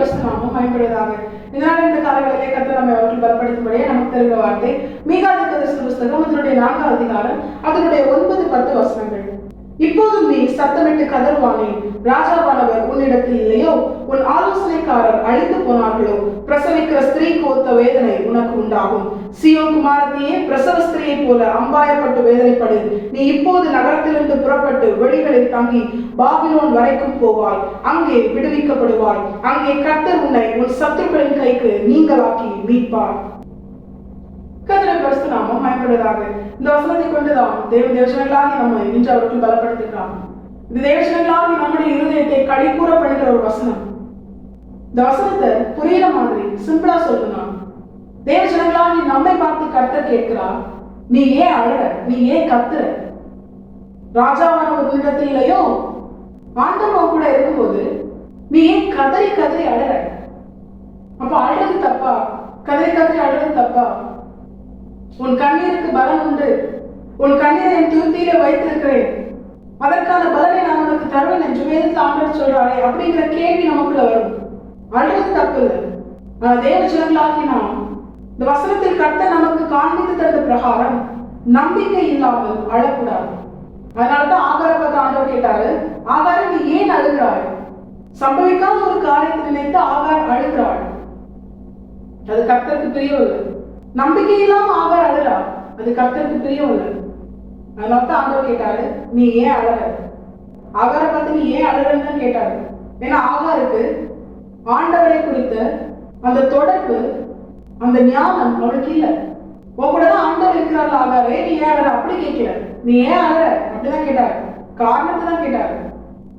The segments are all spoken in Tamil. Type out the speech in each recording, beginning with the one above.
பரிசுத்த நாமம் பயன்படுவதாக. இதனால் இந்த காலங்களிலே கர்த்தர் நம்மை அவர்கள் பலப்படுத்தும்படியே நமக்கு தருகிற வார்த்தை மீகாவின் தரிசன புஸ்தகம் அதனுடைய 4ஆம் அதிகாரம் அதனுடைய 9-10 வசனங்கள். இப்போதும் நீ சத்தமிட்டு கதறுவானே, ராஜாவானவர் உன்னிடத்தில் இல்லையோ? உன் ஆலோசனைக்காரர் அழிந்து போனார்களோ? பிரசவிக்கிற ஸ்திரீக்கு ஒத்த வேதனை உனக்கு உண்டாகும். சீயோன் குமாரத்தியே, பிரசவ ஸ்திரீயை போல அம்பாயப்பட்டு வேதனைப்படு. நீ இப்போது நகரத்திலிருந்து புறப்பட்டு வெளிகளில் தங்கி பாபிலோன் வரைக்கும் போவாய். அங்கே விடுவிக்கப்படுவாய். அங்கே கர்த்தர் உன்னை உன் சத்துருக்களின் கைக்கு நீங்களாக்கி மீட்பார். கர்த்தருடைய பரிசுத்த நாமம் பயன்படுவதாக. இந்த வசனத்தை கொண்டுதான் தேவஜனங்களாகி நம்மை இன்று அவர்கள் பலப்படுத்துகிறார். இந்த தேவஜனங்களாகி நம்முடைய இருதயத்தை களிகூற பண்ணுகிற ஒரு வசனம். இந்த வசனத்தை புரியுற மாதிரி சிம்பிளா சொல்லணும். தேவஜனங்களாகி நம்மை பார்த்து கர்த்தர் கேட்கிறார், நீ ஏன் அழுற? நீ ஏன் கத்துற? ராஜாவான ஒரு இடத்தில் இல்லையோ? ஆண்டவன் கூட இருக்கும்போது நீ ஏன் கதறி கதறி அழுற? அப்ப அழுறது தப்பா? கதறி கதறி அழுறது தப்பா? உன் கண்ணீருக்கு பலன் உண்டு. உன் கண்ணீரை என் துருத்தியில வைத்திருக்கிறேன், அதற்கான பலனை நான் உனக்கு தருவேன் என்று வேதத்தில் ஆண்டவர் சொல்றாரே அப்படிங்கிற கேள்வி நமக்குள்ள வரும். அழுவது தப்பு இல்லை. தேவஜனங்களாகி நாம் இந்த வசனத்தில் கர்த்தர் நமக்கு காண்பித்து தந்த பிரகாரம் நம்பிக்கை இல்லாமல் அழக்கூடாது. அதனாலதான் ஆகாரை பார்த்து ஆண்டவர் கேட்டாரு, ஆகாரை நீ ஏன் அழுகிறாய்? சம்பவிக்காத ஒரு காரியத்தை நினைத்து ஆகார் அழுகிறாள். அது கர்த்தருக்கு பிரியவில்லை. நம்பிக்கை இல்லாம ஆகார் அழுறா, அது கர்த்தருக்கு பிரியவில்லை. அதனாலதான் ஆண்டவர் கேட்டாரு, நீ ஏன் அழற? ஆகாரை பார்த்து நீ ஏன் அழறன்னு கேட்டாரு. ஏன்னா ஆகாருக்கு ஆண்டவரை குறித்த அந்த தொடர்பு, அந்த ஞானம் அவளுக்கு இல்லை. உன் கூட தான் ஆண்டவர் இருக்கிறாள் ஆகாரே, நீ ஏன் அழற அப்படி கேட்கல. நீ ஏன் அழற அப்படிதான் கேட்டாரு. காரணத்தை தான் கேட்டாரு.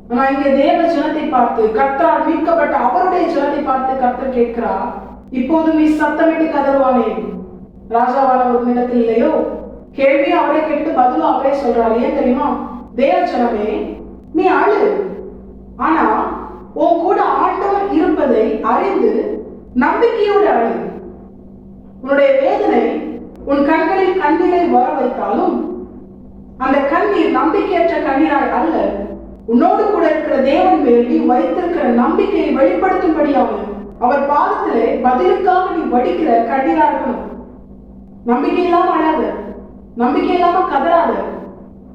ஆனா இங்க தேவ ஜனத்தை பார்த்து, கர்த்தரால் மீட்கப்பட்ட அவருடைய ஜனத்தை பார்த்து கர்த்தர் கேட்கிறா, இப்போது நீ சத்தமிட்டு கதறுவானே, ராஜாவான ஒரு இடத்தில் இல்லையோ? கேள்வி அவரே கேட்டு பதிலும் அவரே சொல்றாரு. ஏன் தெரியுமா? தேவ ஜனமே, நீ அழு, ஆனா உன் கூட ஆண்டவர் இருப்பதை அறிந்து நம்பிக்கையோடு அழு. உன்னுடைய வேதனை உன் கண்களில் கண்ணீரை வர வைத்தாலும் அந்த கண்ணீர் நம்பிக்கையற்ற கண்ணீராய் அல்ல, உன்னோடு கூட இருக்கிற தேவன் மேல் நீ வைத்திருக்கிற நம்பிக்கையை வெளிப்படுத்தும்படியாக அவர் பாதத்திலே பதிலுக்காக நீ வடிக்கிற கண்ணீரா இருக்கணும். நம்பிக்கை இல்லாம அழாத, நம்பிக்கை இல்லாம கதறாத,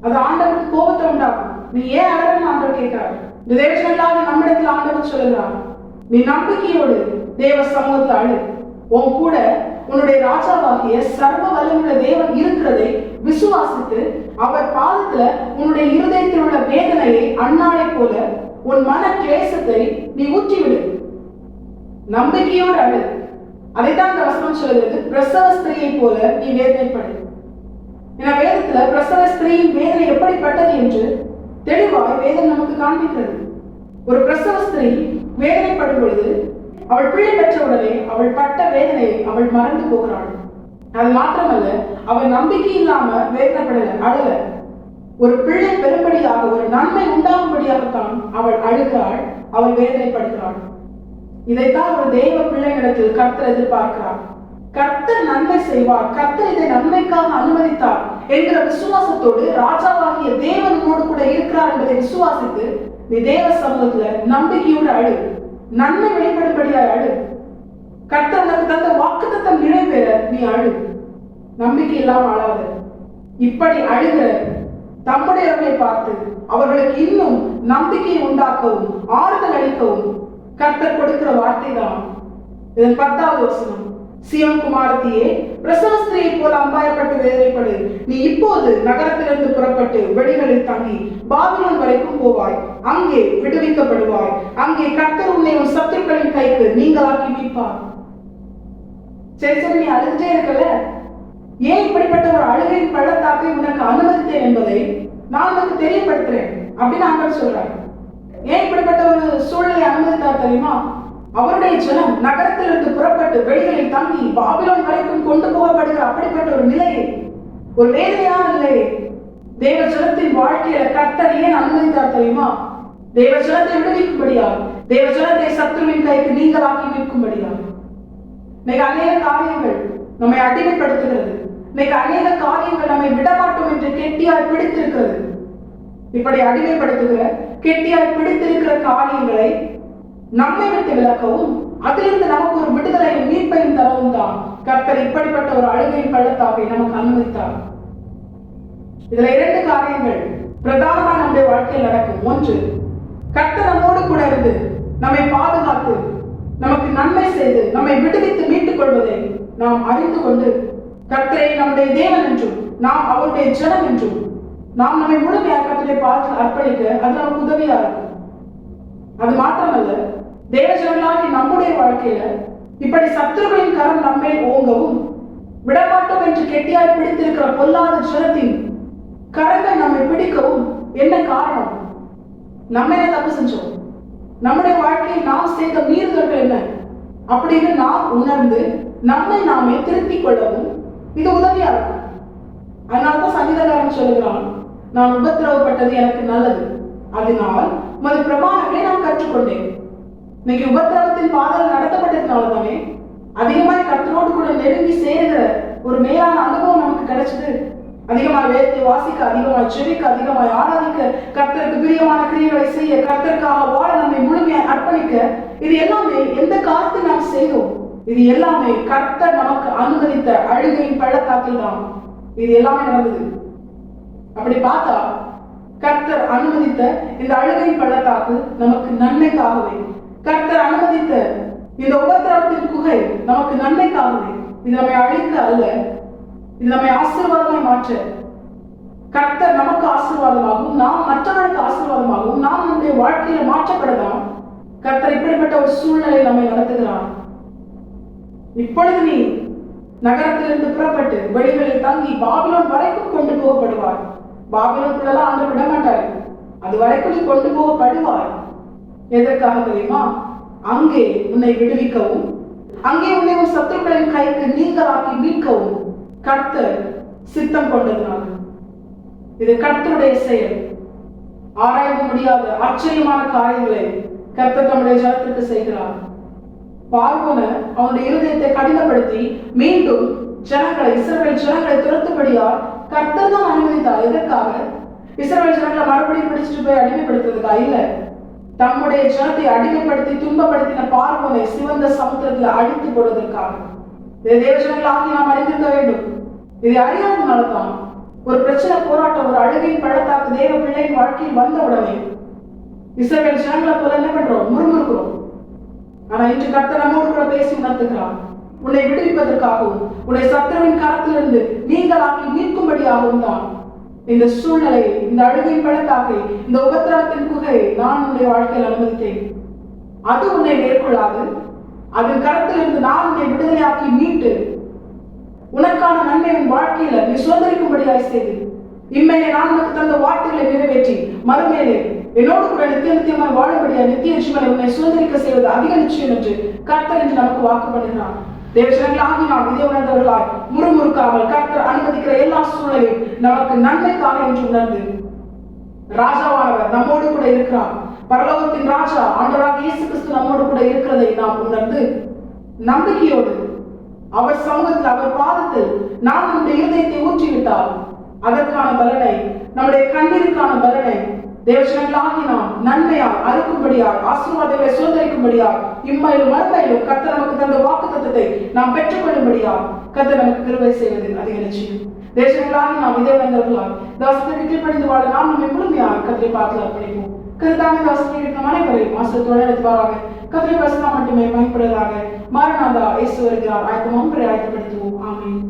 அது ஆண்டவருக்கு கோபத்தை உண்டாகும். நீ ஏன் அழறன்னு ஆண்டவர் கேட்கிறார். இந்த தேவஜனங்களாக நம்மிடத்தில் ஆண்டவர் சொல்லுகிறார், நீ நம்பிக்கையோடு தேவ சமூகத்தில் அழு. உன் கூட உன்னுடைய ராஜாவாகிய சர்வ வல்லமையுள்ள தேவன் இருக்கிறதை விசுவாசித்து அவர் பாதத்துல உன்னுடைய இருதயத்தில் உள்ள வேதனையை அன்னாளை போல உன் மன கிளேசத்தை நீ ஊற்றிவிடு. நம்பிக்கையோடு அழு. அதைத்தான் இந்த வசனம் சொல்லுகிறது, பிரசவ ஸ்திரீயை போல நீ வேதனைப்படு. என வேதத்துல பிரசவ ஸ்திரீயின் வேதனை எப்படிப்பட்டது என்று தெளிவாய் வேதம் நமக்கு காண்பிக்கிறது. ஒரு பிரசவ ஸ்திரீ வேதனைப்படும் பொழுது அவள் பிள்ளை பெற்றவுடனே அவள் பட்ட வேதனையை அவள் மறந்து போகிறாள். அது மாத்திரமல்ல, அவள் நம்பிக்கை இல்லாம வேதனைப்படல, அழல. ஒரு பிள்ளை பெரும்படியாக, ஒரு நன்மை உண்டாகும்படியாகத்தான் அவள் அழுகிறாள், அவள் வேதனைப்படுகிறாள். இதைத்தான் ஒரு தெய்வ பிள்ளைகளிடத்தில் கர்த்தர் எதிர்பார்க்கிறார். கர்த்தர் நன்மை செய்வார், கர்த்தர் இதை நன்மைக்காக அனுமதித்தார் என்கிற விசுவாசத்தோடு ராஜாவாகிய தேவனோடு கூட இருக்கிறார் என்பதை விசுவாசித்து நீ தேவ சமூகத்துல நம்பிக்கையோடு அழு. நன்மை வெளிப்படும்படியாய் அழு. கர்த்தர் உனக்கு தந்த வாக்குத்தத்தம் நிறைவேற நீ அழு. நம்பிக்கை இல்லாம அழாது. இப்படி அழுகிற தம்முடையவர்களை பார்த்து அவர்களுக்கு இன்னும் நம்பிக்கையை உண்டாக்கவும் ஆறுதல் அளிக்கவும் கர்த்தர் கொடுக்கிற வார்த்தை தான் இதன் 10வது வசனம். சீயோன் குமாரத்தியே, பிரசவ ஸ்திரீயை போல அம்பாயப்பட்டு வேதனைப்படு. நீ இப்போது நகரத்திலிருந்து புறப்பட்டு வெளிகளில் தங்கி பாபிலோன் வரைக்கும் போவாய். அங்கே விடுவிக்கப்படுவாய். அங்கே கர்த்தர் உன்னை உன் சத்துருக்களின் கைக்கு நீங்களாக்கி மீட்பார். சரி, நீ அழுதுட்டே இருக்கல, ஏன் இப்படிப்பட்ட ஒரு அழுகையின் பள்ளத்தாக்கை உனக்கு அனுமதித்தேன் என்பதை நான் உனக்கு தெரியப்படுத்துறேன் அப்படின்னு ஆண்டவர் சொல்றாரு. ஏன் இப்படிப்பட்ட ஒரு சூழலை அனுமதித்தார் தெரியுமா? அவருடைய ஜனம் நகரத்திலிருந்து புறப்பட்டு வெளிகளில் தங்கி பாபிலோன் வரைக்கும் கொண்டு போகப்படுகிற அப்படிப்பட்ட ஒரு நிலையை, ஒரு வேதனையான நிலையை தேவ ஜனத்தின் வாழ்க்கையில கர்த்தர் ஏன் அனுமதித்தார் தெரியுமா? தேவ ஜனத்தை விடுவிக்கும்படியா, தேவ ஜனத்தை சத்துருவின் கைக்கு நீங்களாக்கி நிற்கும்படியா. இன்னைக்கு அநேக காரியங்கள் நம்மை அடிமைப்படுத்துகிறது. இன்னைக்கு அநேக காரியங்கள் நம்மை விடமாட்டோம் என்று கெட்டியாய் பிடித்திருக்கிறது. இப்படி அடிமைப்படுத்துகிற, கெட்டியாய் பிடித்திருக்கிற காரியங்களை நம்மை விட்டு விலக்கவும் அதிலிருந்து நமக்கு ஒரு விடுதலையும் மீட்பையும் தரவும் தான் கர்த்தர் இப்படிப்பட்ட ஒரு அழுகையின் பள்ளத்தாக்கை நமக்கு அனுமதித்தார். இதுல 2 காரியங்கள் பிரதானமா நம்முடைய வாழ்க்கையில் நடக்கும். ஒன்று, கர்த்தர் நம்மோடு கூட இருந்து நம்மை பாதுகாத்து நமக்கு நன்மை செய்து நம்மை விடுவித்து மீட்டுக் கொள்வதை நாம் அறிந்து கொண்டு கர்த்தரை நம்முடைய தேவன் என்றும் நாம் அவருடைய ஜனம் என்றும் நாம் நம்மை முழுமையாக கர்த்தரை பார்த்து அர்ப்பணிக்க அது நமக்கு உதவியா இருக்கும். அது மாத்திரமல்ல, தேவஜனங்களாகி நம்முடைய வாழ்க்கையில இப்படி சத்துருகளின் கரம் நம்மை ஓங்கவும் விடமாட்டோம் என்று கெட்டியாய் பிடித்திருக்கிற பொல்லாத ஜனத்தின் கரங்கள் நம்மை பிடிக்கவும் என்ன காரணம்? நம்ம என்ன தப்பு செஞ்சோம்? நம்முடைய வாழ்க்கையில் நாம் செய்த மீறுதல்கள் என்ன அப்படின்னு நாம் உணர்ந்து நம்மை நாமே திருத்திக் கொள்ளவும் இது உதவியா இருக்கும். அதனால்தான் சங்கீதக்காரன் சொல்லுகிறான், நான் உபத்திரவப்பட்டது எனக்கு நல்லது, அதனால் உமது பிரமாணங்களை நான் கற்றுக்கொண்டேன். இன்னைக்கு உபத்திரவத்தின் பாதையில் நடத்தப்பட்டதுனால தானே அதிகமாய் கர்த்தரோடு கூட நெருங்கி சேருகிற ஒரு மேலான அனுபவம் நமக்கு கிடைச்சது. அதிகமாய் வேதத்தை வாசிக்க, அதிகமாய் ஜெபிக்க, அதிகமாய் ஆராதிக்க, கர்த்தருக்கு பிரியமான கிரியைகளை செய்ய, கர்த்தருக்காக வாழ நம்மை முழுமையாய் அர்ப்பணிக்க, இது எல்லாமே எந்த காலத்தில் நாம் செய்தோம்? இது எல்லாமே கர்த்தர் நமக்கு அனுமதித்த அழுகையின் பள்ளத்தாக்கில் தான் இது எல்லாமே நடந்தது. அப்படி பார்த்தா கர்த்தர் அனுமதித்த இந்த அழுகையின் பள்ளத்தாக்கு நமக்கு நன்மைக்காகவே, கர்த்தர் அனுமதித்த இந்த உபத்திரவத்தின் குகை நமக்கு நன்மைக்காகவே. இது நம்மை அழிக்க அல்ல, இது நம்மை ஆசீர்வாதமாய் மாற்ற, கர்த்தர் நமக்கு ஆசீர்வாதமாகவும் நாம் மற்றவர்களுக்கு ஆசீர்வாதமாகவும் நாம் நம்முடைய வாழ்க்கையில மாற்றப்படலாம். கர்த்தர் இப்படிப்பட்ட ஒரு சூழ்நிலை நம்மை நடத்துகிறார். இப்பொழுது நீ நகரத்திலிருந்து புறப்பட்டு வெளிகளில் தங்கி பாபிலோன் வரைக்கும் கொண்டு போகப்படுவார். பாபிலோனுக்குள்ளெல்லாம் ஆண்டவர் விட மாட்டார். அது வரைக்கும் நீ கொண்டு போகப்படுவார். எதற்காக தெரியுமா? அங்கே உன்னை விடுவிக்கவும், அங்கே உன்னை ஒரு சத்துருக்களின் கைக்கு நீங்களாக்கி மீட்கவும் கர்த்தர் சித்தம் கொண்டதுனால. இது கர்த்தருடைய செயல். ஆராய்ந்து முடியாத ஆச்சரியமான காரியங்களை கர்த்தர் நம்முடைய ஜனத்திற்கு செய்கிறார். பார்வோன அவனுடைய இருதயத்தை கடினப்படுத்தி மீண்டும் ஜனங்களை, இஸ்ரவேல் ஜனங்களை துரத்தும்படியால் கர்த்தர் தான் அனுமதித்தார். எதற்காக? இஸ்ரவேல் ஜனங்களை மறுபடியும் பிடிச்சிட்டு போய் அடிமைப்படுத்துறதுக்கா? இல்ல, தம்முடைய ஜனத்தை அடிமைப்படுத்தி துன்பப்படுத்தின பார்வோனை சிவந்த சமுத்திரத்தில் அழித்து போடுவதற்காக. இதை தேவஜனங்களாகி நாம் அறிந்திருக்க வேண்டும். இதை அறியாதனால்தான் ஒரு பிரச்சனை, போராட்டம், ஒரு அழுகையின் பள்ளத்தாக்கு தேவ பிள்ளையின் வாழ்க்கையில் வந்த உடனே இஸ்ரவேல் ஜனங்களை போல என்ன பண்றோம்? முறுமுறுக்கிறோம். ஆனா இன்று கர்த்தர் நம்மோடு கூட பேசி உணர்த்துகிறார். உன்னை விடுவிப்பதற்காகவும் உன்னை சத்துருவின் கரத்திலிருந்து நீங்களாக்கி மீட்கும்படியாகவும் தான் இந்த சூழ்நிலை, இந்த அழுகையின் பள்ளத்தாக்கை, இந்த உபத்திரவத்தின் குகையை நான் உன்னுடைய வாழ்க்கையில் அனுமதித்தேன். அது உன்னை மேற்கொள்ளாது. அதன் கரத்திலிருந்து நான் உன்னை விடுதலையாக்கி மீட்டு உனக்கான நன்மை உன் வாழ்க்கையில நீ சுதந்திரிக்கும்படியாய் செய்து, இம்மையை நான் உனக்கு தந்த வார்த்தைகளை நிறைவேற்றி மறுமையிலே என்னோடு கூட நித்தியமாய் வாழும்படியா நித்திய ஜீவனை உன்னை சுதந்திரிக்க செய்வது அதிக நிச்சயம் என்று கர்த்தர் என்று நமக்கு வாக்கு பண்ணுகிறார். தேவஜனங்களாகி நாம் இதை உணர்ந்தவர்களாய் முறுமுறுக்காமல் கர்த்தர் அனுமதிக்கிற எல்லா சூழலையும் நமக்கு நன்மைக்காக என்று உணர்ந்து, ராஜாவானவர் நம்மோடு கூட இருக்கிறார். பரலோகத்தின் ராஜா ஆண்டவராக இயேசு கிறிஸ்து நம்மோடு கூட இருக்கிறதை நாம் உணர்ந்து நம்பிக்கையோடு அவர் சமூகத்தில், அவர் பாதத்தில் நாம் நம்முடைய இருதயத்தை ஊற்றிவிட்டால் அதற்கான பலனை, நம்முடைய கண்ணீருக்கான பலனை தேவஜனங்களாகி நாம் நன்மையால் அறுக்கும்படியால், ஆசீர்வாதங்களை சுதந்திரிக்கும்படியால், இம்மையிலும் மறுமையிலும் கர்த்தர் நமக்கு தந்த வாக்குத்தத்தத்தை நாம் பெற்றுக்கொள்ளும்படியால் கர்த்தர் நமக்கு கிருபை செய்வது அதிக நிச்சயம். தேவஜனங்களாகி நாம் இதை உணர்ந்தவர்களால் தாசத்தை கீழ்ப்படிந்து வாழ நாம் நம்மை முழுமையாக கர்த்தரை பார்த்து அர்ப்பணிப்போம். கர்த்தாவே தாசத்தை கேட்கும் அனைவரையும் ஆசீர்வாதத்தோடு நடத்துவாராக. கர்த்தரை பரிசுத்தம் மட்டுமே பயன்படுவதாக. மாரநாதா இயேசு வருகிறார். ஆயத்தமாம் ஆயத்தப்படுத்துவோம். ஆமென்.